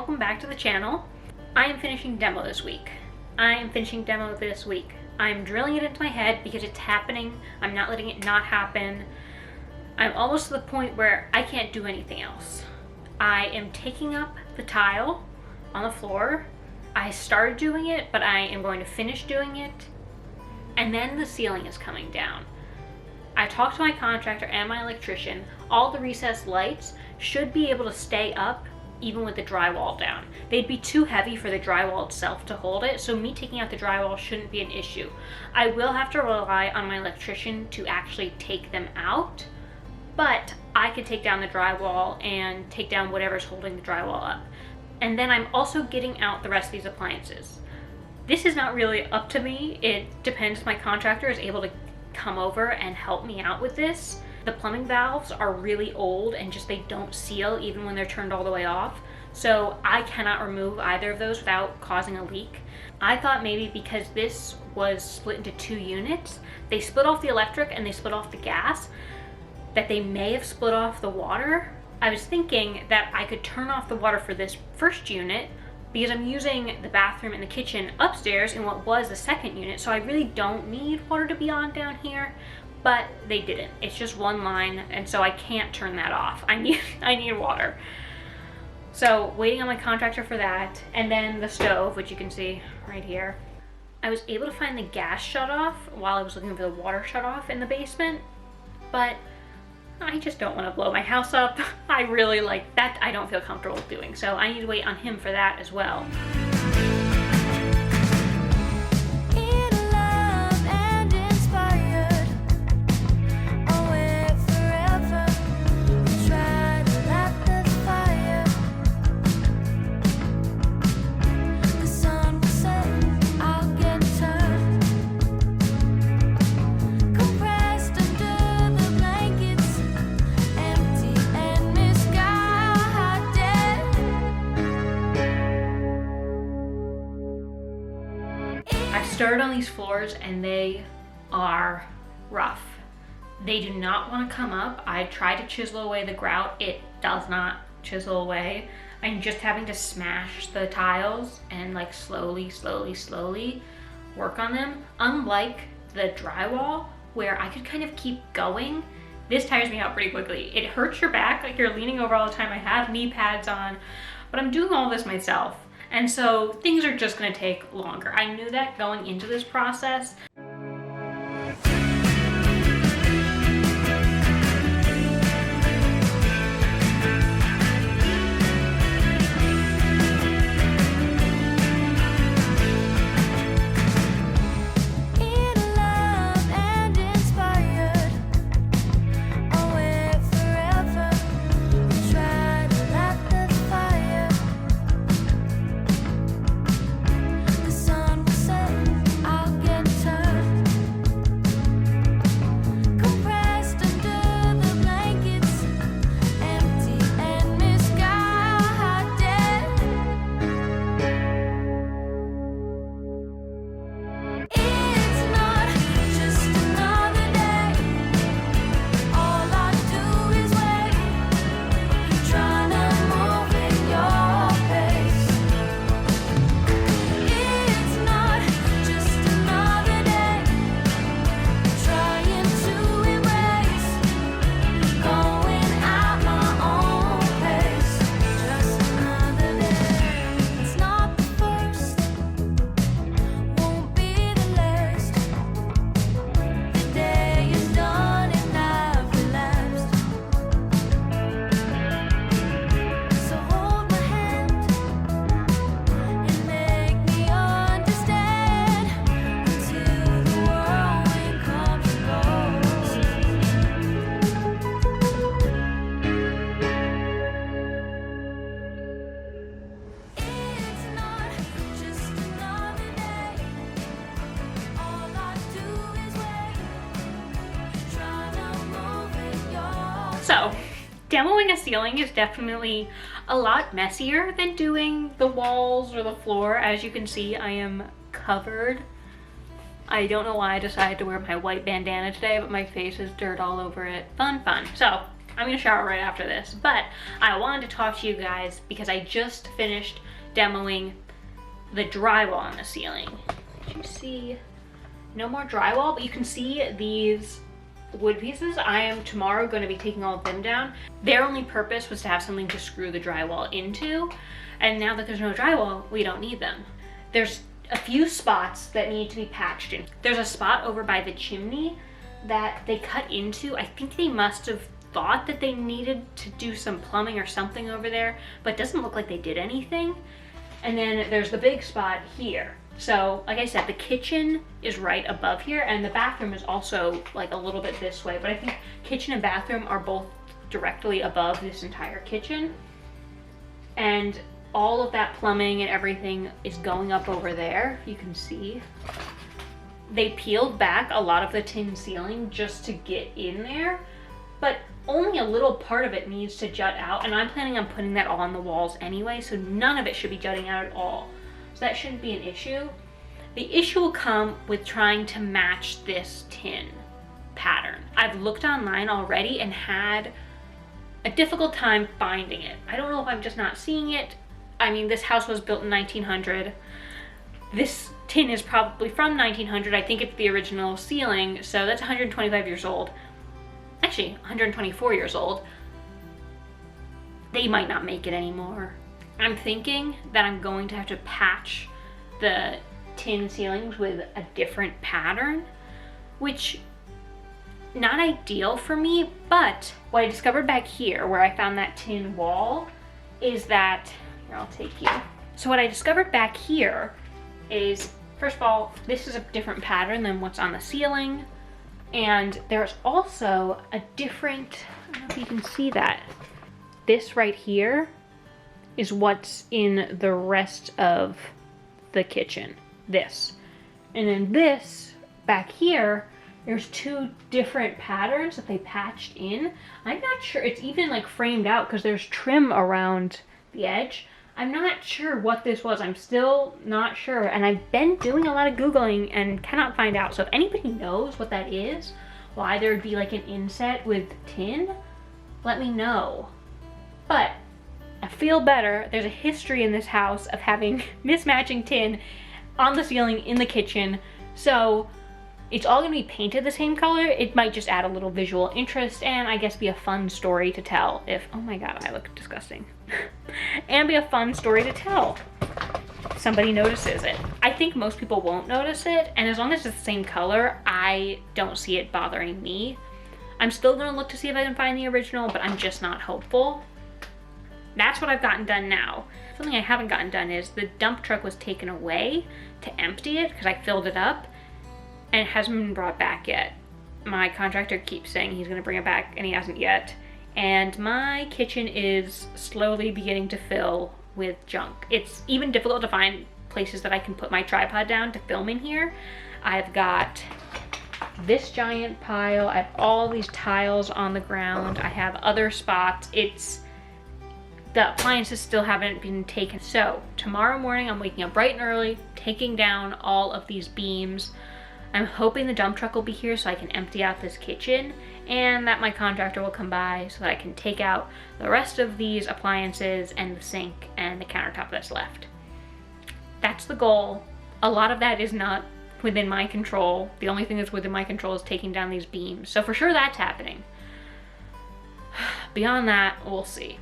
welcome back to the channel. I am finishing demo this week. I'm drilling it into my head because it's happening. I'm not letting it not happen. I'm almost to the point where I can't do anything else. I am taking up the tile on the floor. I started doing it, but I am going to finish doing it. And then the ceiling is coming down. I talked to my contractor and my electrician. All the recessed lights should be able to stay up even with the drywall down. They'd be too heavy for the drywall itself to hold it, so me taking out the drywall shouldn't be an issue. I will have to rely on my electrician to actually take them out, but I could take down the drywall and take down whatever's holding the drywall up. And then I'm also getting out the rest of these appliances. This is not really up to me. It depends if my contractor is able to come over and help me out with this. The plumbing valves are really old and just they don't seal even when they're turned all the way off. So I cannot remove either of those without causing a leak. I thought maybe because this was split into 2 units, they split off the electric and they split off the gas, that they may have split off the water. I was thinking that I could turn off the water for this first unit because I'm using the bathroom and the kitchen upstairs in what was the second unit, so I really don't need water to be on down here, but they didn't. It's just one line, and so I can't turn that off. I need water. So waiting on my contractor for that, and then the stove, which you can see right here. I was able to find the gas shut off while I was looking for the water shut off in the basement, but I just don't want to blow my house up. I really like that. I don't feel comfortable doing, so I need to wait on him for that as well. Started on these floors and they are rough. They do not want to come up. I tried to chisel away the grout. It does not chisel away. I'm just having to smash the tiles and like slowly work on them. Unlike the drywall where I could kind of keep going, this tires me out pretty quickly. It hurts your back, like you're leaning over all the time. I have knee pads on, but I'm doing all this myself. And so things are just gonna take longer. I knew that going into this process. So, demoing a ceiling is definitely a lot messier than doing the walls or the floor. As you can see, I am covered. I don't know why I decided to wear my white bandana today, but my face is dirt all over it. Fun, fun. So, I'm gonna shower right after this, but I wanted to talk to you guys because I just finished demoing the drywall on the ceiling. Did you see? No more drywall, but you can see these wood pieces. I am tomorrow going to be taking all of them down. Their only purpose was to have something to screw the drywall into, and now that there's no drywall, we don't need them. There's a few spots that need to be patched in. There's a spot over by the chimney that they cut into. I think they must have thought that they needed to do some plumbing or something over there, but it doesn't look like they did anything. And then there's the big spot here. So, like I said, the kitchen is right above here, and the bathroom is also like a little bit this way, but I think kitchen and bathroom are both directly above this entire kitchen. And all of that plumbing and everything is going up over there, you can see. They peeled back a lot of the tin ceiling just to get in there, but only a little part of it needs to jut out, and I'm planning on putting that all on the walls anyway, so none of it should be jutting out at all. So that shouldn't be an issue. The issue will come with trying to match this tin pattern. I've looked online already and had a difficult time finding it. I don't know if I'm just not seeing it. I mean, this house was built in 1900. This tin is probably from 1900. I think it's the original ceiling, so that's 125 years old. Actually, 124 years old. They might not make it anymore. I'm thinking that I'm going to have to patch the tin ceilings with a different pattern, which not ideal for me, but what I discovered back here where I found that tin wall is that, here, I'll take you. So what I discovered back here is, first of all, this is a different pattern than what's on the ceiling, and there's also a different, I don't know if you can see that. This right here is what's in the rest of the kitchen, this. And then this back here, there's two different patterns that they patched in. I'm not sure, it's even like framed out because there's trim around the edge. I'm not sure what this was. I'm still not sure, and I've been doing a lot of Googling and cannot find out. So if anybody knows what that is, why there would be like an inset with tin, let me know. But I feel better. There's a history in this house of having mismatching tin on the ceiling in the kitchen. So it's all gonna be painted the same color. It might just add a little visual interest and I guess be a fun story to tell if, oh my God, I look disgusting. And be a fun story to tell if somebody notices it. I think most people won't notice it, and as long as it's the same color, I don't see it bothering me. I'm still gonna look to see if I can find the original, but I'm just not hopeful. That's what I've gotten done now. Something I haven't gotten done is the dump truck was taken away to empty it because I filled it up, and it hasn't been brought back yet. My contractor keeps saying he's gonna bring it back and he hasn't yet. And my kitchen is slowly beginning to fill with junk. It's even difficult to find places that I can put my tripod down to film in here. I've got this giant pile. I have all these tiles on the ground. I have other spots. The appliances still haven't been taken. So tomorrow morning I'm waking up bright and early, taking down all of these beams. I'm hoping the dump truck will be here so I can empty out this kitchen, and that my contractor will come by so that I can take out the rest of these appliances and the sink and the countertop that's left. That's the goal. A lot of that is not within my control. The only thing that's within my control is taking down these beams. So for sure that's happening. Beyond that, we'll see.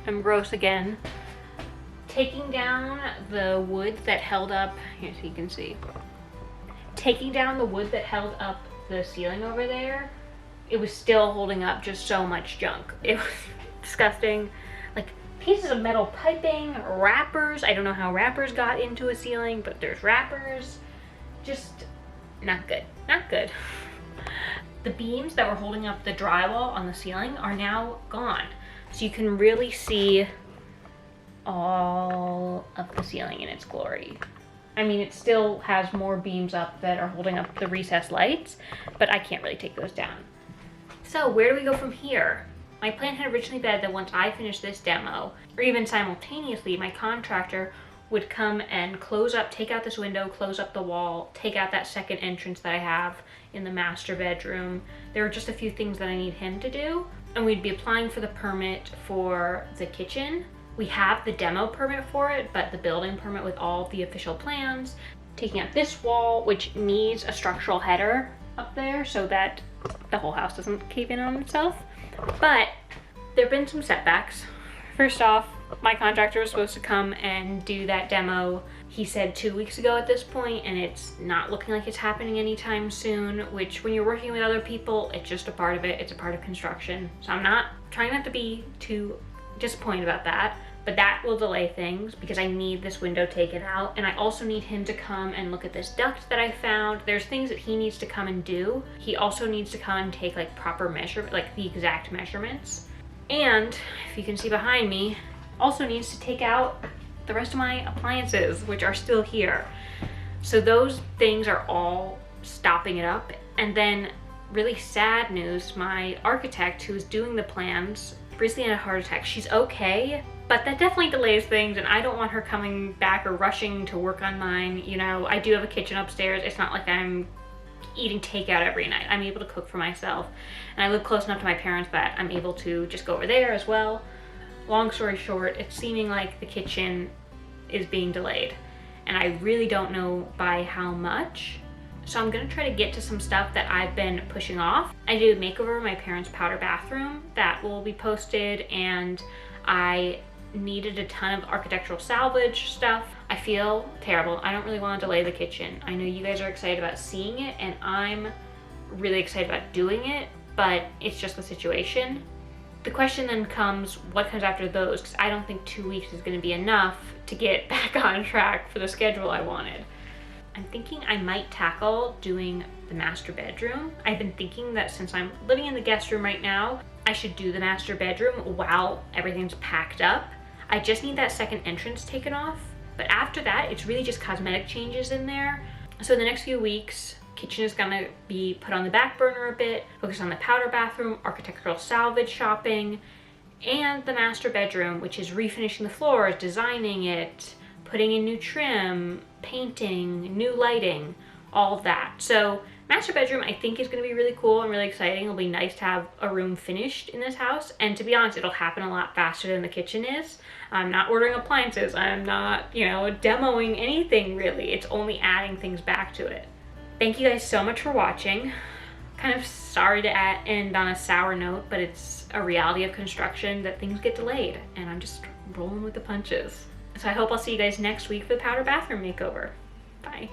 I'm gross again. Taking down the wood that held up, here so you can see. Taking down the wood that held up the ceiling over there, it was still holding up just so much junk. It was disgusting. Like pieces of metal piping, wrappers. I don't know how wrappers got into a ceiling, but there's wrappers. Just not good, not good. The beams that were holding up the drywall on the ceiling are now gone. So you can really see all of the ceiling in its glory. I mean, it still has more beams up that are holding up the recessed lights, but I can't really take those down. So where do we go from here? My plan had originally been that once I finished this demo, or even simultaneously, my contractor would come and close up, take out this window, close up the wall, take out that second entrance that I have in the master bedroom. There are just a few things that I need him to do, and we'd be applying for the permit for the kitchen. We have the demo permit for it, but the building permit with all the official plans. Taking out this wall, which needs a structural header up there so that the whole house doesn't cave in on itself. But there have been some setbacks. First off, my contractor was supposed to come and do that demo, he said 2 weeks ago at this point, and it's not looking like it's happening anytime soon, which when you're working with other people, it's just a part of it. It's a part of construction. So I'm trying not to be too disappointed about that, but that will delay things because I need this window taken out, and I also need him to come and look at this duct that I found. There's things that he needs to come and do. He also needs to come and take like proper measurement, like the exact measurements. And if you can see behind me, also needs to take out the rest of my appliances, which are still here. So those things are all stopping it up. And then really sad news, my architect who's doing the plans recently had a heart attack. She's okay, but that definitely delays things, and I don't want her coming back or rushing to work on mine. You know, I do have a kitchen upstairs. It's not like I'm eating takeout every night. I'm able to cook for myself, and I live close enough to my parents that I'm able to just go over there as well. Long story short, it's seeming like the kitchen is being delayed, and I really don't know by how much. So I'm gonna try to get to some stuff that I've been pushing off. I did a makeover of my parents' powder bathroom that will be posted, and I needed a ton of architectural salvage stuff. I feel terrible. I don't really want to delay the kitchen. I know you guys are excited about seeing it, and I'm really excited about doing it, but it's just the situation. The question then comes, what comes after those? Because I don't think 2 weeks is going to be enough to get back on track for the schedule I wanted. I'm thinking I might tackle doing the master bedroom. I've been thinking that since I'm living in the guest room right now, I should do the master bedroom while everything's packed up. I just need that second entrance taken off. But after that, it's really just cosmetic changes in there. So in the next few weeks, kitchen is gonna be put on the back burner a bit, focus on the powder bathroom, architectural salvage shopping, and the master bedroom, which is refinishing the floors, designing it, putting in new trim, painting, new lighting, all of that. So master bedroom I think is going to be really cool and really exciting. It'll be nice to have a room finished in this house, and to be honest, it'll happen a lot faster than the kitchen is. I'm not ordering appliances, I'm not, you know, demoing anything really. It's only adding things back to it. Thank you guys so much for watching. Kind of sorry to end on a sour note, but it's a reality of construction that things get delayed, and I'm just rolling with the punches. So I hope I'll see you guys next week for the powder bathroom makeover. Bye.